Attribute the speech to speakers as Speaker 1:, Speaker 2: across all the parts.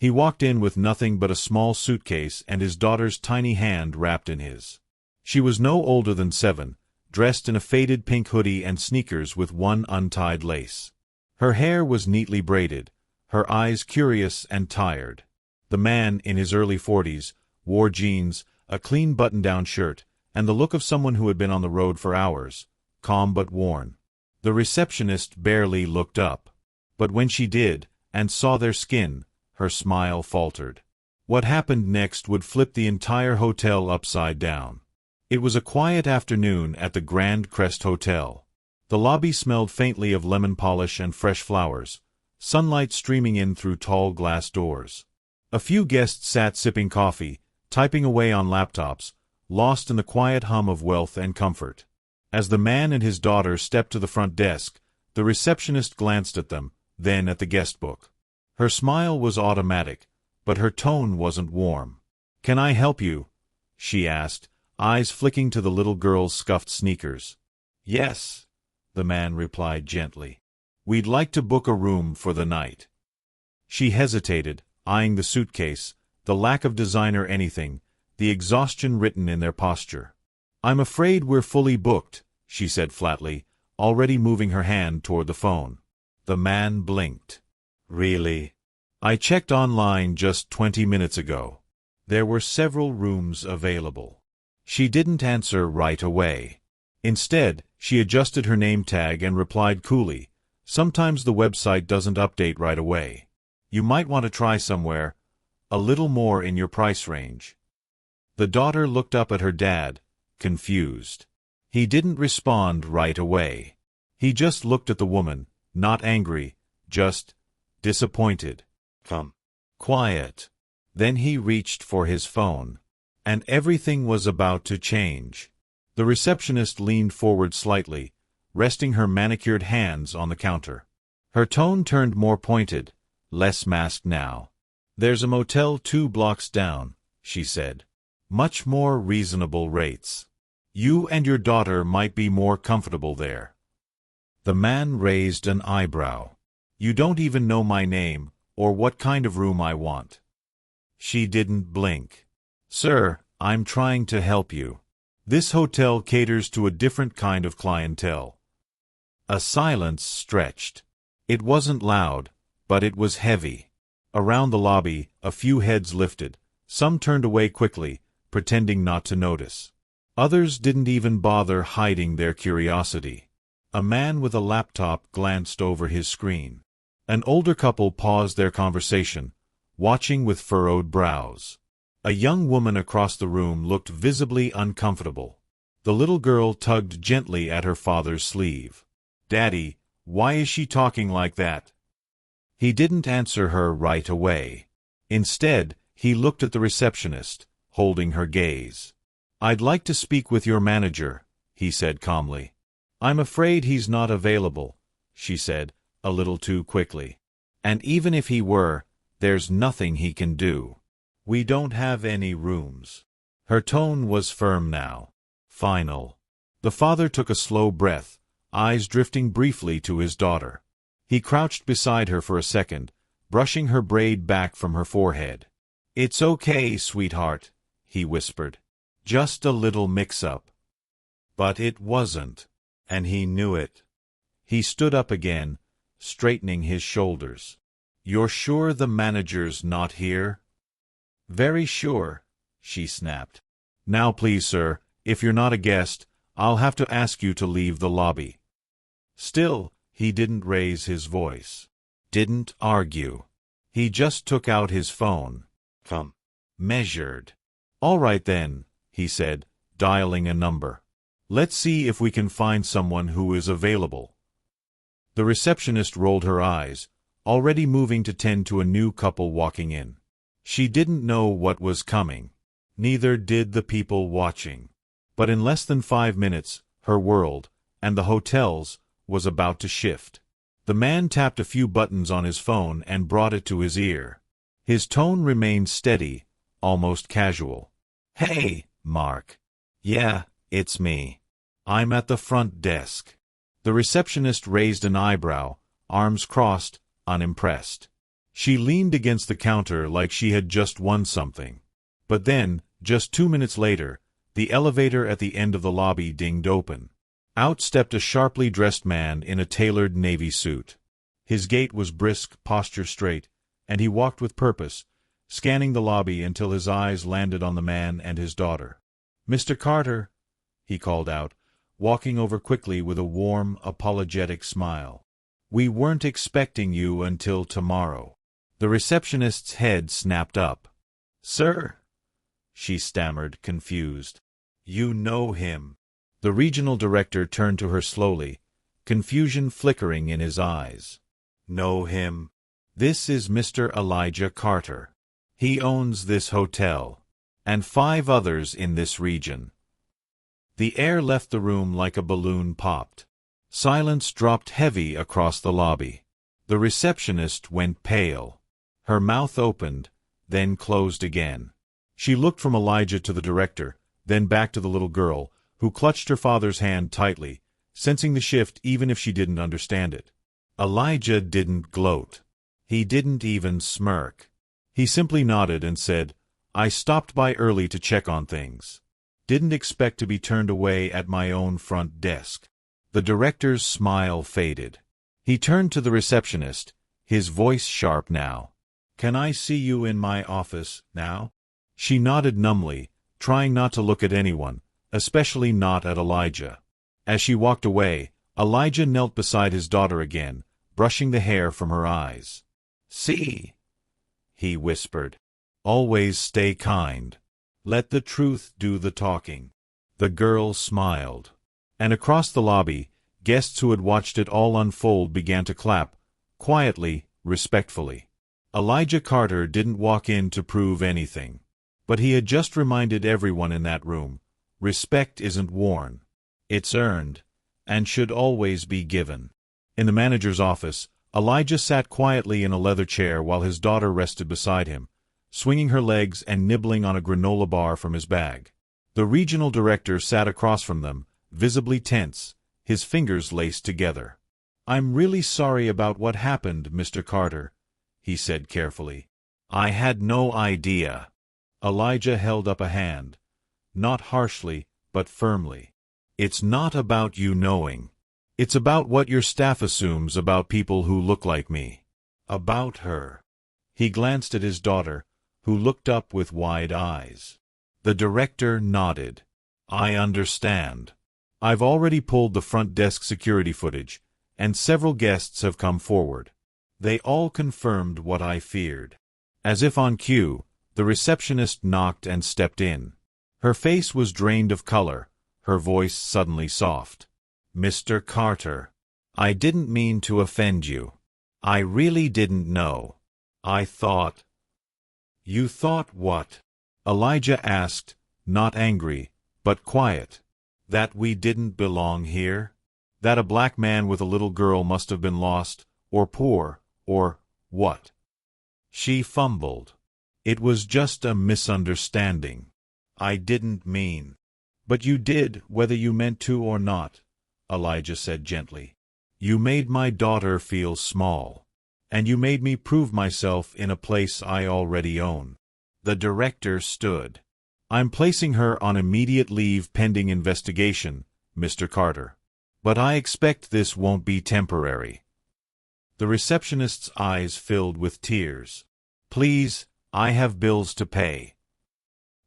Speaker 1: He walked in with nothing but a small suitcase and his daughter's tiny hand wrapped in his. She was no older than 7, dressed in a faded pink hoodie and sneakers with one untied lace. Her hair was neatly braided, her eyes curious and tired. The man, in his early 40s, wore jeans, a clean button-down shirt, and the look of someone who had been on the road for hours, calm but worn. The receptionist barely looked up. But when she did, and saw their skin, her smile faltered. What happened next would flip the entire hotel upside down. It was a quiet afternoon at the Grand Crest Hotel. The lobby smelled faintly of lemon polish and fresh flowers, sunlight streaming in through tall glass doors. A few guests sat sipping coffee, typing away on laptops, lost in the quiet hum of wealth and comfort. As the man and his daughter stepped to the front desk, the receptionist glanced at them, then at the guest book. Her smile was automatic, but her tone wasn't warm. "Can I help you?" she asked, eyes flicking to the little girl's scuffed sneakers. "Yes," the man replied gently. "We'd like to book a room for the night." She hesitated, eyeing the suitcase, the lack of designer anything, the exhaustion written in their posture. "I'm afraid we're fully booked," she said flatly, already moving her hand toward the phone. The man blinked. "Really? I checked online just 20 minutes ago. There were several rooms available." She didn't answer right away. Instead, she adjusted her name tag and replied coolly, "Sometimes the website doesn't update right away. You might want to try somewhere a little more in your price range." The daughter looked up at her dad, confused. He didn't respond right away. He just looked at the woman, not angry, just disappointed. "Come." Quiet. Then he reached for his phone. And everything was about to change. The receptionist leaned forward slightly, resting her manicured hands on the counter. Her tone turned more pointed, less masked now. "There's a motel 2 blocks down," she said. "Much more reasonable rates. You and your daughter might be more comfortable there." The man raised an eyebrow. "You don't even know my name, or what kind of room I want." She didn't blink. "Sir, I'm trying to help you. This hotel caters to a different kind of clientele." A silence stretched. It wasn't loud, but it was heavy. Around the lobby, a few heads lifted. Some turned away quickly, pretending not to notice. Others didn't even bother hiding their curiosity. A man with a laptop glanced over his screen. An older couple paused their conversation, watching with furrowed brows. A young woman across the room looked visibly uncomfortable. The little girl tugged gently at her father's sleeve. "Daddy, why is she talking like that?" He didn't answer her right away. Instead, he looked at the receptionist, holding her gaze. "I'd like to speak with your manager," he said calmly. "I'm afraid he's not available," she said, a little too quickly. "And even if he were, there's nothing he can do. We don't have any rooms." Her tone was firm now. Final. The father took a slow breath, eyes drifting briefly to his daughter. He crouched beside her for a second, brushing her braid back from her forehead. "It's okay, sweetheart," he whispered. "Just a little mix-up." But it wasn't, and he knew it. He stood up again, straightening his shoulders. "You're sure the manager's not here?" "Very sure," she snapped. "Now please, sir, if you're not a guest, I'll have to ask you to leave the lobby." Still, he didn't raise his voice. Didn't argue. He just took out his phone. "Come." Measured. "All right then," he said, dialing a number. "Let's see if we can find someone who is available." The receptionist rolled her eyes, already moving to tend to a new couple walking in. She didn't know what was coming. Neither did the people watching. But in less than 5 minutes, her world, and the hotel's, was about to shift. The man tapped a few buttons on his phone and brought it to his ear. His tone remained steady, almost casual. "Hey, Mark. Yeah, it's me. I'm at the front desk." The receptionist raised an eyebrow, arms crossed, unimpressed. She leaned against the counter like she had just won something. But then, just 2 minutes later, the elevator at the end of the lobby dinged open. Out stepped a sharply dressed man in a tailored navy suit. His gait was brisk, posture straight, and he walked with purpose, scanning the lobby until his eyes landed on the man and his daughter. "Mr. Carter," he called out, walking over quickly with a warm, apologetic smile. "We weren't expecting you until tomorrow." The receptionist's head snapped up. "Sir?" she stammered, confused. "You know him." The regional director turned to her slowly, confusion flickering in his eyes. "Know him? This is Mr. Elijah Carter. He owns this hotel, and 5 others in this region." The air left the room like a balloon popped. Silence dropped heavy across the lobby. The receptionist went pale. Her mouth opened, then closed again. She looked from Elijah to the director, then back to the little girl, who clutched her father's hand tightly, sensing the shift even if she didn't understand it. Elijah didn't gloat. He didn't even smirk. He simply nodded and said, "I stopped by early to check on things. Didn't expect to be turned away at my own front desk." The director's smile faded. He turned to the receptionist, his voice sharp now. "Can I see you in my office now?" She nodded numbly, trying not to look at anyone, especially not at Elijah. As she walked away, Elijah knelt beside his daughter again, brushing the hair from her eyes. "See," he whispered. "Always stay kind. Let the truth do the talking." The girl smiled. And across the lobby, guests who had watched it all unfold began to clap, quietly, respectfully. Elijah Carter didn't walk in to prove anything. But he had just reminded everyone in that room, respect isn't worn. It's earned, and should always be given. In the manager's office, Elijah sat quietly in a leather chair while his daughter rested beside him, swinging her legs and nibbling on a granola bar from his bag. The regional director sat across from them, visibly tense, his fingers laced together. "I'm really sorry about what happened, Mr. Carter," he said carefully. "I had no idea." Elijah held up a hand, not harshly, but firmly. "It's not about you knowing. It's about what your staff assumes about people who look like me. About her." He glanced at his daughter, who looked up with wide eyes. The director nodded. "I understand. I've already pulled the front desk security footage, and several guests have come forward. They all confirmed what I feared." As if on cue, the receptionist knocked and stepped in. Her face was drained of color, her voice suddenly soft. "Mr. Carter, I didn't mean to offend you. I really didn't know. I thought—" "You thought what?" Elijah asked, not angry, but quiet. "That we didn't belong here? That a black man with a little girl must have been lost, or poor, or what?" She fumbled. "It was just a misunderstanding. I didn't mean." "But you did, whether you meant to or not," Elijah said gently. "You made my daughter feel small. And you made me prove myself in a place I already own." The director stood. "I'm placing her on immediate leave pending investigation, Mr. Carter. But I expect this won't be temporary." The receptionist's eyes filled with tears. "Please, I have bills to pay."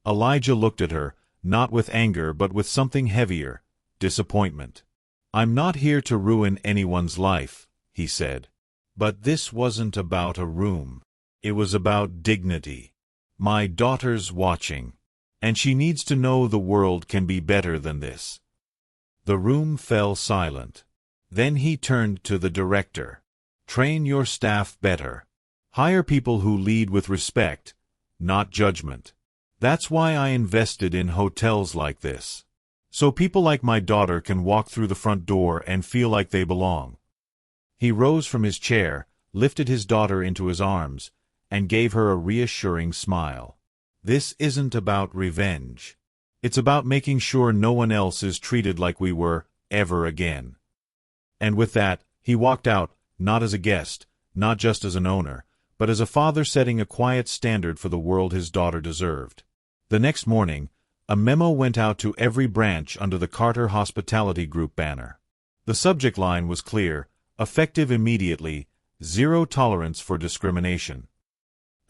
Speaker 1: Elijah looked at her, not with anger but with something heavier, disappointment. "I'm not here to ruin anyone's life," he said. "But this wasn't about a room. It was about dignity. My daughter's watching, and she needs to know the world can be better than this." The room fell silent. Then he turned to the director. "Train your staff better. Hire people who lead with respect, not judgment. That's why I invested in hotels like this. So people like my daughter can walk through the front door and feel like they belong." He rose from his chair, lifted his daughter into his arms, and gave her a reassuring smile. "This isn't about revenge. It's about making sure no one else is treated like we were, ever again." And with that, he walked out, not as a guest, not just as an owner, but as a father setting a quiet standard for the world his daughter deserved. The next morning, a memo went out to every branch under the Carter Hospitality Group banner. The subject line was clear, effective immediately, zero tolerance for discrimination.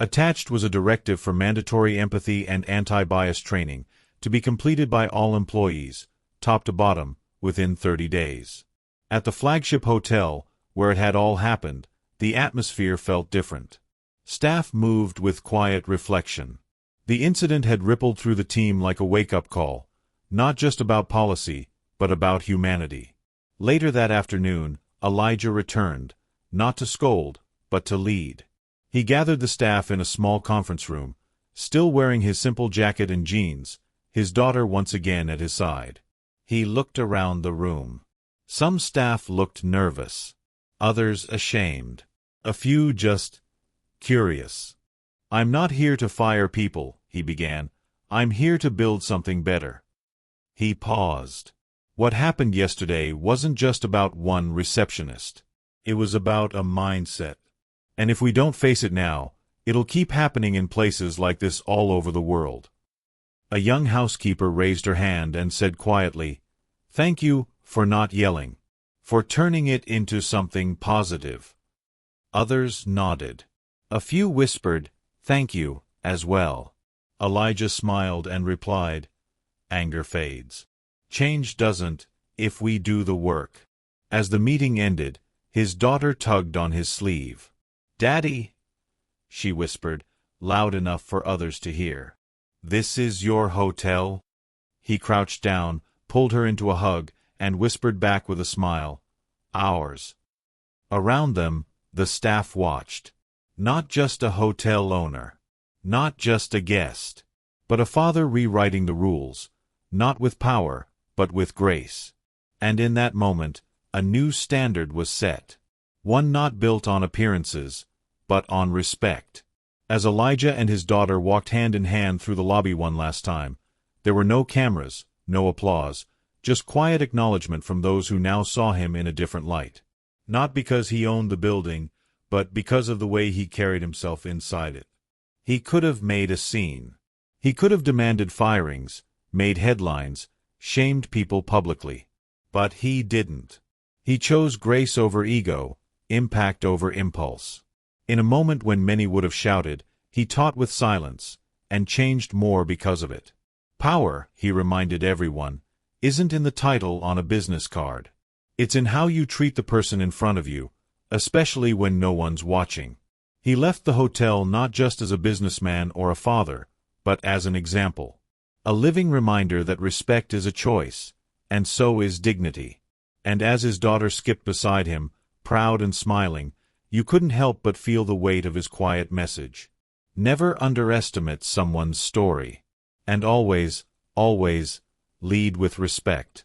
Speaker 1: Attached was a directive for mandatory empathy and anti-bias training, to be completed by all employees, top to bottom, within 30 days. At the flagship hotel, where it had all happened, the atmosphere felt different. Staff moved with quiet reflection. The incident had rippled through the team like a wake-up call, not just about policy, but about humanity. Later that afternoon, Elijah returned, not to scold, but to lead. He gathered the staff in a small conference room, still wearing his simple jacket and jeans, his daughter once again at his side. He looked around the room. Some staff looked nervous, others ashamed, a few just curious. "I'm not here to fire people," he began. "I'm here to build something better." He paused. What happened yesterday wasn't just about one receptionist. It was about a mindset. And if we don't face it now, it'll keep happening in places like this all over the world. A young housekeeper raised her hand and said quietly, "Thank you for not yelling, for turning it into something positive." Others nodded. A few whispered, "Thank you," as well. Elijah smiled and replied, "Anger fades. Change doesn't, if we do the work." As the meeting ended, his daughter tugged on his sleeve. "Daddy," she whispered, loud enough for others to hear. "This is your hotel?" He crouched down, pulled her into a hug, and whispered back with a smile, "Ours." Around them, the staff watched. Not just a hotel owner. Not just a guest. But a father rewriting the rules, not with power, but with grace. And in that moment, a new standard was set. One not built on appearances, but on respect. As Elijah and his daughter walked hand in hand through the lobby one last time, there were no cameras, no applause, just quiet acknowledgement from those who now saw him in a different light. Not because he owned the building, but because of the way he carried himself inside it. He could have made a scene. He could have demanded firings, made headlines, shamed people publicly. But he didn't. He chose grace over ego, impact over impulse. In a moment when many would have shouted, he taught with silence, and changed more because of it. Power, he reminded everyone, isn't in the title on a business card. It's in how you treat the person in front of you, especially when no one's watching. He left the hotel not just as a businessman or a father, but as an example. A living reminder that respect is a choice, and so is dignity. And as his daughter skipped beside him, proud and smiling, you couldn't help but feel the weight of his quiet message. Never underestimate someone's story. And always, always, lead with respect.